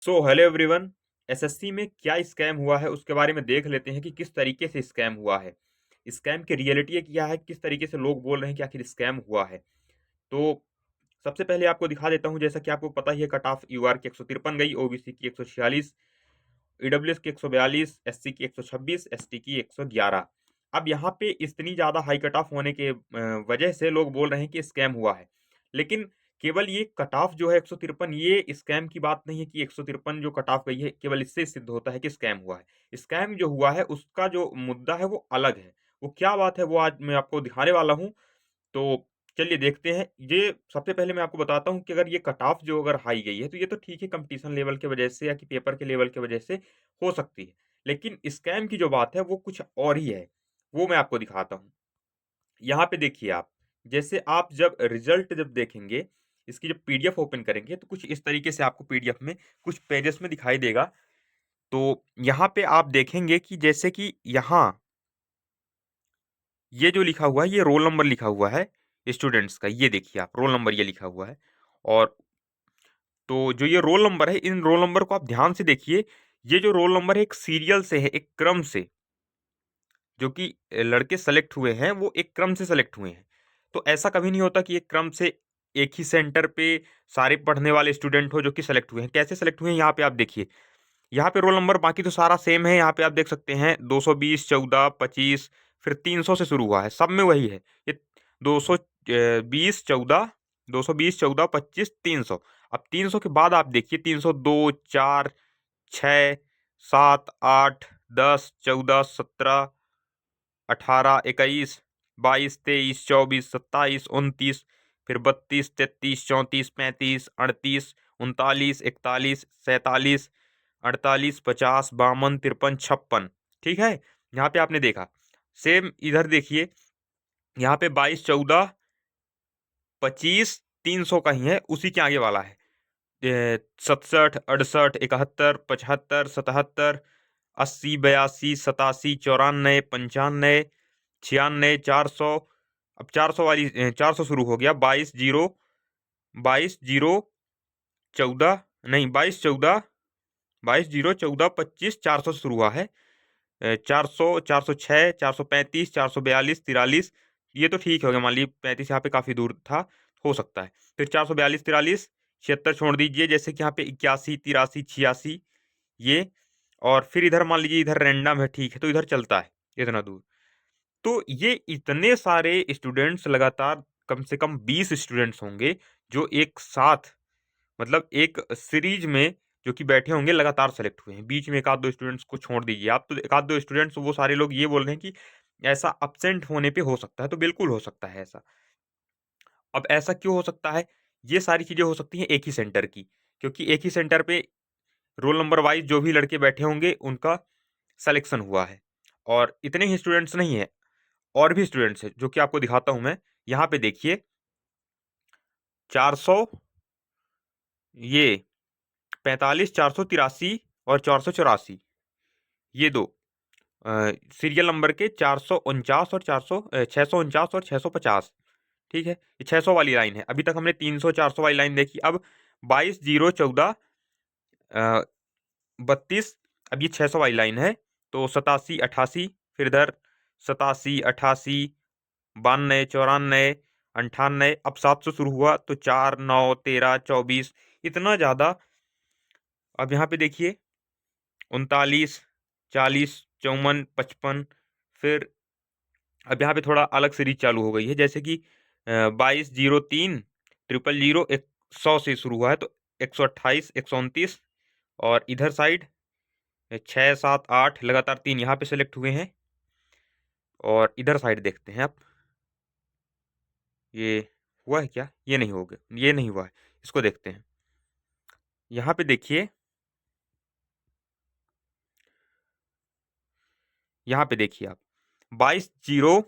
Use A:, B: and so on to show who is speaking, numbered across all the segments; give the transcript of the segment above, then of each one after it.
A: Hello everyone. SSC में क्या scam हुआ है उसके बारे में देख लेते हैं कि किस तरीके से स्कैम हुआ है। स्कैम की रियलिटी क्या है, किस तरीके से लोग बोल रहे हैं कि आखिर स्कैम हुआ है। तो सबसे पहले आपको दिखा देता हूं, जैसा कि आपको पता ही है, कट ऑफ यूआर की 153 गई, ओबीसी की 146, ईडब्ल्यूएस की 142, एससी की 126, एसटी की 111। अब यहाँ पे इतनी ज्यादा हाई कट ऑफ होने के वजह से लोग बोल रहे हैं कि स्कैम हुआ है। लेकिन केवल ये कट ऑफ जो है 153, ये स्कैम की बात नहीं है कि 153 जो कट ऑफ गई है केवल इससे सिद्ध होता है कि स्कैम हुआ है। स्कैम जो हुआ है उसका जो मुद्दा है वो अलग है। वो क्या बात है वो आज मैं आपको दिखाने वाला हूँ। तो चलिए देखते हैं। ये सबसे पहले मैं आपको बताता हूँ कि अगर ये कट ऑफ जो अगर हाई गई है तो ये तो ठीक है, कंपटीशन लेवल की वजह से या कि पेपर के लेवल की वजह से हो सकती है। लेकिन स्कैम की जो बात है वो कुछ और ही है। वो मैं आपको दिखाता हूँ। यहाँ पे देखिए आप, जैसे आप जब रिजल्ट जब देखेंगे, इसकी जब पीडीएफ ओपन करेंगे तो कुछ इस तरीके से आपको पीडीएफ में कुछ पेजेस में दिखाई देगा। तो यहाँ पे आप देखेंगे कि जैसे कि यहाँ ये जो लिखा हुआ है ये रोल नंबर लिखा हुआ है स्टूडेंट्स का। ये देखिए आप, रोल नंबर ये लिखा हुआ है। और तो जो ये रोल नंबर है, इन रोल नंबर को आप ध्यान से देखिए। ये जो रोल नंबर है एक सीरियल से है, एक क्रम से। जो कि लड़के सेलेक्ट हुए हैं वो एक क्रम से सेलेक्ट हुए हैं। तो ऐसा कभी नहीं होता कि एक क्रम से एक ही सेंटर पे सारे पढ़ने वाले स्टूडेंट हो जो कि सेलेक्ट हुए हैं। कैसे सेलेक्ट हुए हैं यहाँ पे आप देखिए। यहाँ पे रोल नंबर बाकी तो सारा सेम है। यहाँ पे आप देख सकते हैं 220, 14, 25, फिर 300 से शुरू हुआ है, सब में वही है। ये 220, 14, 220, 14, 25, 300। अब 300 के बाद आप देखिए 302, 4, 6, 7, 8, 10, 14, 17, 18, 21, 22, 23, 24, 27, 29, फिर 32, 33, 34, 35, 38, 39, 41, 47, 48, 50, 52, 53, 56। ठीक है। यहाँ पे आपने देखा। सेम इधर देखिए, यहाँ पे 22, 14, 25, 300 का ही है, उसी के आगे वाला है। 67, 68, 71, 75, 77, 80, 82, 87, 94, 95, 96, 400। अब 400 वाली 400 शुरू हो गया। 22, 0, 22, 0, 14, नहीं 22, 14, 22, 0, 14, 25, 400 शुरू हुआ है। 400, 406, 435, 442, 43। ये तो ठीक हो गया, मान लीजिए 35 यहाँ पे काफी दूर था, हो सकता है। फिर 442, 43, 76 छोड़ दीजिए, जैसे कि यहाँ पे 81, 83, 86, ये। और फिर इधर मान लीजिए इधर रैंडम है, ठीक है, तो इधर चलता है इतना दूर। तो ये इतने सारे स्टूडेंट्स लगातार, कम से कम 20 स्टूडेंट्स होंगे जो एक साथ, मतलब एक सीरीज में जो कि बैठे होंगे, लगातार सेलेक्ट हुए हैं। बीच में एक आध दो स्टूडेंट्स को छोड़ दीजिए आप, तो एक आध दो स्टूडेंट्स, वो सारे लोग ये बोल रहे हैं कि ऐसा अपसेंट होने पे हो सकता है। तो बिल्कुल हो सकता है ऐसा। अब ऐसा क्यों हो सकता है? ये सारी चीजें हो सकती हैं एक ही सेंटर की, क्योंकि एक ही सेंटर पे रोल नंबर वाइज जो भी लड़के बैठे होंगे उनका सिलेक्शन हुआ है। और इतने ही स्टूडेंट्स नहीं है, और भी स्टूडेंट्स हैं जो कि आपको दिखाता हूं मैं। यहाँ पे देखिए 400, ये 45, 483 और 484, ये दो सीरियल नंबर के 449 और 400, 649 और 650। ठीक है, ये 600 वाली लाइन है। अभी तक हमने 300, 400 वाली लाइन देखी। अब 22, 0, 14, 32, अब ये 600 वाली लाइन है। तो 87, 88, फिर इधर 87, 88, 92, 94, 98, अब 700 शुरू हुआ तो 4, 9, 13, 24, इतना ज्यादा। अब यहाँ पे देखिए 39, 40, 54, 55। फिर अब यहाँ पे थोड़ा अलग सीरीज चालू हो गई है, जैसे कि 22, 0, 3, 000, 100 से शुरू हुआ है तो 128, 129। और इधर साइड 6, 7, 8 लगातार 3 यहाँ पे सेलेक्ट हुए हैं। और इधर साइड देखते हैं आप, ये हुआ है क्या? ये नहीं हो गया, ये नहीं हुआ है। इसको देखते हैं। यहाँ पे देखिए, यहाँ पे देखिए आप 22, 0,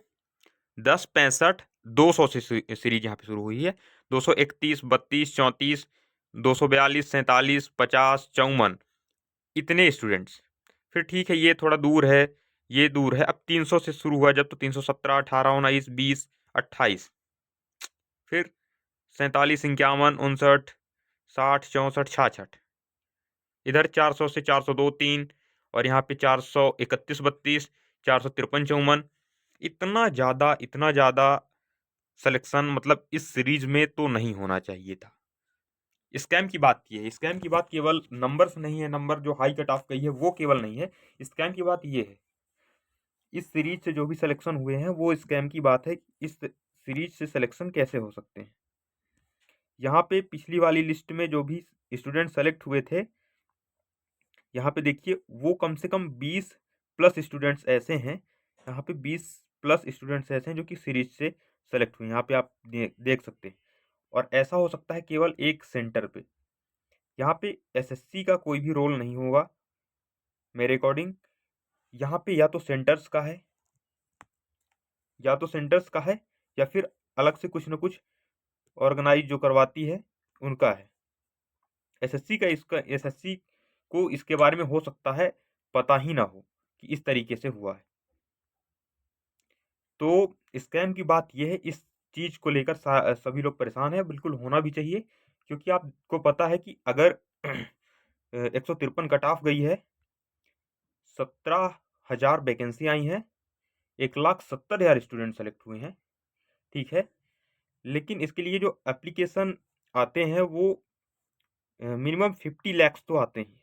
A: 10, 65, 200 से सीरीज यहाँ पे शुरू हुई है। 231, 32, 34, 242, 47, 50, 54, इतने स्टूडेंट्स। फिर ठीक है, ये थोड़ा दूर है, ये दूर है। अब 300 से शुरू हुआ जब, तो 317, 18, 19, 20, 28, फिर 47, 51, 59, 60, 64, 66, इधर 400 से 402 3 और यहाँ पे 431 32 453 54 इतना ज़्यादा सिलेक्शन मतलब इस सीरीज में तो नहीं होना चाहिए था। स्कैम की बात की है, स्कैम की बात केवल नंबर्स नहीं है, नंबर जो हाई कट ऑफ गई है वो केवल नहीं है, स्कैम की बात ये है इस सीरीज से जो भी सिलेक्शन हुए हैं वो स्कैम की बात है। इस सीरीज से सिलेक्शन कैसे हो सकते हैं? यहाँ पे पिछली वाली लिस्ट में जो भी स्टूडेंट सेलेक्ट हुए थे, यहाँ पे देखिए वो कम से कम 20 प्लस स्टूडेंट्स ऐसे हैं, यहाँ पे 20 प्लस स्टूडेंट्स ऐसे हैं जो कि सीरीज से सेलेक्ट हुए, यहाँ पे आप देख सकते हैं। और ऐसा हो सकता है केवल एक सेंटर पे, यहाँ पे एसएससी का कोई भी रोल नहीं होगा मेरे अकॉर्डिंग। यहाँ पे या तो सेंटर्स का है, या तो सेंटर्स का है, या फिर अलग से कुछ ना कुछ ऑर्गेनाइज जो करवाती है उनका है। एसएससी का इसका एसएससी को इसके बारे में हो सकता है पता ही ना हो कि इस तरीके से हुआ है। तो स्कैम की बात यह है, इस चीज को लेकर सभी लोग परेशान हैं, बिल्कुल होना भी चाहिए, क्योंकि आपको पता है कि अगर 153 कट ऑफ गई है, 17,000 वैकेंसी आई हैं, 1,70,000 स्टूडेंट सेलेक्ट हुए हैं, ठीक है। लेकिन इसके लिए जो एप्लीकेशन आते हैं वो मिनिमम 50 लैक्स तो आते हैं।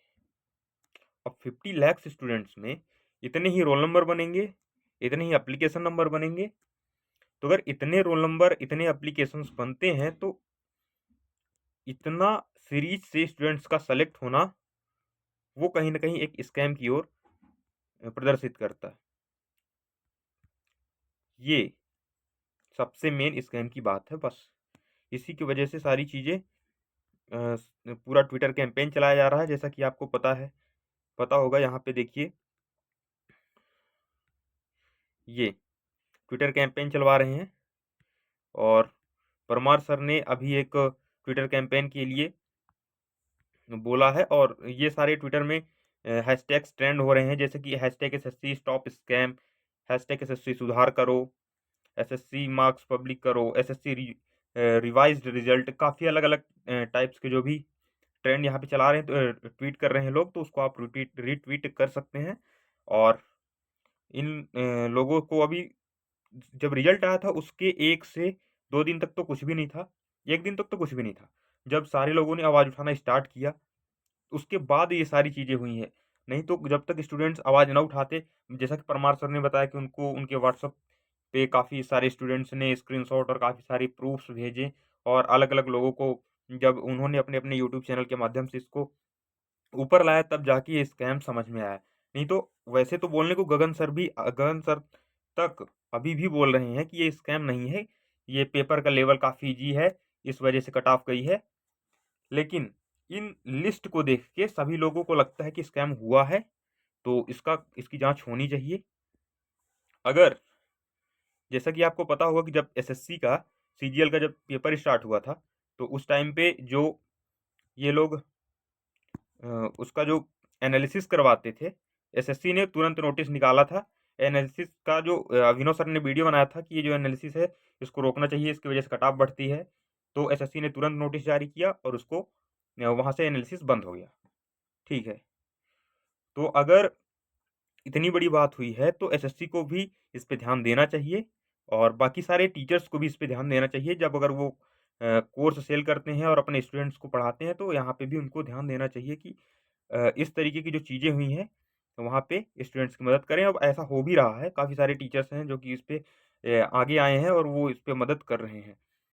A: अब 50 लैक्स स्टूडेंट्स में इतने ही रोल नंबर बनेंगे, इतने ही एप्लीकेशन नंबर बनेंगे। तो अगर इतने रोल नंबर इतने एप्लीकेशंस बनते हैं तो इतना सीरीज से स्टूडेंट्स का सेलेक्ट होना वो कहीं ना कहीं एक स्कैम की ओर प्रदर्शित करता है। ये सबसे मेन स्कैम की बात है, बस इसी की वजह से सारी चीज़ें पूरा ट्विटर कैंपेन चलाया जा रहा है, जैसा कि आपको पता होगा। यहाँ पे देखिए ये ट्विटर कैंपेन चलवा रहे हैं, और परमार सर ने अभी एक ट्विटर कैंपेन के लिए बोला है, और ये सारे ट्विटर में हैशटैग्स ट्रेंड हो रहे हैं, जैसे कि hashtag SSC stop scam, hashtag SSC सुधार करो, एसएससी मार्क्स पब्लिक करो, एसएससी रिवाइज्ड रिजल्ट, काफ़ी अलग अलग टाइप्स के जो भी ट्रेंड यहाँ पे चला रहे हैं, तो ट्वीट कर रहे हैं लोग, तो उसको आप रीट्वीट कर सकते हैं। और इन लोगों को अभी जब रिजल्ट आया था उसके 1 से 2 दिन तक तो कुछ भी नहीं था, 1 दिन तक तो कुछ भी नहीं था। जब सारे लोगों ने आवाज़ उठाना स्टार्ट किया, उसके बाद ये सारी चीज़ें हुई हैं। नहीं तो जब तक स्टूडेंट्स आवाज़ ना उठाते, जैसा कि परमार सर ने बताया कि उनको उनके व्हाट्सएप पे काफ़ी सारे स्टूडेंट्स ने स्क्रीनशॉट और काफ़ी सारी प्रूफ्स भेजे, और अलग-अलग लोगों को जब उन्होंने अपने-अपने यूट्यूब चैनल के माध्यम से इसको ऊपर लाया, तब जाके ये स्कैम समझ में आया। नहीं तो वैसे तो बोलने को गगन सर तक अभी भी बोल रहे हैं कि ये स्कैम नहीं है, ये पेपर का लेवल काफ़ी ईज़ी है, इस वजह से कट ऑफ गई है। लेकिन इन लिस्ट को देख के सभी लोगों को लगता है कि स्कैम हुआ है, तो इसकी जाँच होनी चाहिए। अगर जैसा कि आपको पता होगा कि जब एसएससी का सीजीएल का जब पेपर स्टार्ट हुआ था, तो उस टाइम पे जो ये लोग उसका जो एनालिसिस करवाते थे, एसएससी ने तुरंत नोटिस निकाला था। एनालिसिस का जो अभिनव सर ने वीडियो बनाया था कि ये जो एनालिसिस है इसको रोकना चाहिए, इसकी वजह से कट ऑफ बढ़ती है। तो एसएससी ने तुरंत नोटिस जारी किया और उसको वहाँ से एनालिसिस बंद हो गया, ठीक है। तो अगर इतनी बड़ी बात हुई है तो एसएससी को भी इस पे ध्यान देना चाहिए, और बाकी सारे टीचर्स को भी इस पे ध्यान देना चाहिए। जब अगर वो कोर्स सेल करते हैं और अपने स्टूडेंट्स को पढ़ाते हैं, तो यहाँ पे भी उनको ध्यान देना चाहिए कि इस तरीके की जो चीज़ें हुई हैं, तो वहाँ पे स्टूडेंट्स की मदद करें। अब ऐसा हो भी रहा है, काफ़ी सारे टीचर्स हैं जो कि इस पे आगे आए हैं और वो इस पे मदद कर रहे हैं।